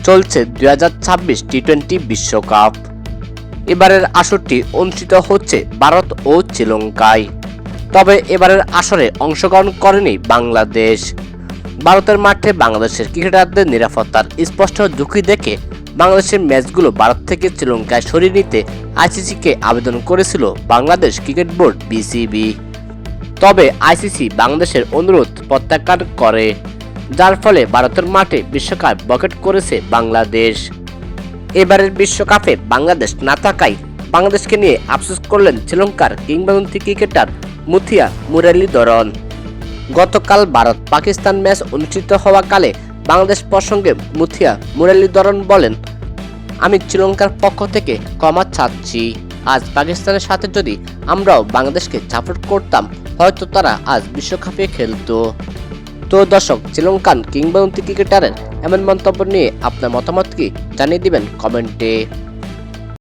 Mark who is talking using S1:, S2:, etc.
S1: চলছে 2026 টি-20 বিশ্বকাপ। এবারের আসরটি অনুষ্ঠিত হচ্ছে ভারত ও শ্রীলঙ্কায়। তবে এবারের আসরে অংশগ্রহণ করেনি বাংলাদেশ। ভারতের মাঠে বাংলাদেশের ক্রিকেটারদের নিরাপত্তার স্পষ্ট ঝুঁকি দেখে বাংলাদেশের ম্যাচগুলো ভারত থেকে শ্রীলঙ্কায় সরিয়ে নিতে আইসিসিকে আবেদন করেছিল বাংলাদেশ ক্রিকেট বোর্ড বিসিবি। তবে আইসিসি বাংলাদেশের অনুরোধ প্রত্যাখ্যান করে, যার ফলে ভারতের মাঠে বিশ্বকাপ বয়কট করেছে বাংলাদেশ। এবারের বিশ্বকাপে বাংলাদেশ না থাকায় বাংলাদেশকে নিয়ে আফসোস করলেন শ্রীলঙ্কার কিংবদন্তি ক্রিকেটার মুথিয়া মুরলীধরন। গতকাল ভারত পাকিস্তান ম্যাচ অনুষ্ঠিত হওয়া কালে বাংলাদেশ প্রসঙ্গে মুথিয়া মুরলীধরন বলেন, আমি শ্রীলঙ্কার পক্ষ থেকে ক্ষমা চাচ্ছি। আজ পাকিস্তানের সাথে যদি আমরাও বাংলাদেশকে সাপোর্ট করতাম, হয়তো তারা আজ বিশ্বকাপে খেলতো। তো দর্শক, শ্রীলঙ্কান কিংবদন্তি ক্রিকেটারের এমন মন্তব্য নিয়ে আপনার মতামত কি জানিয়ে দিবেন কমেন্টে।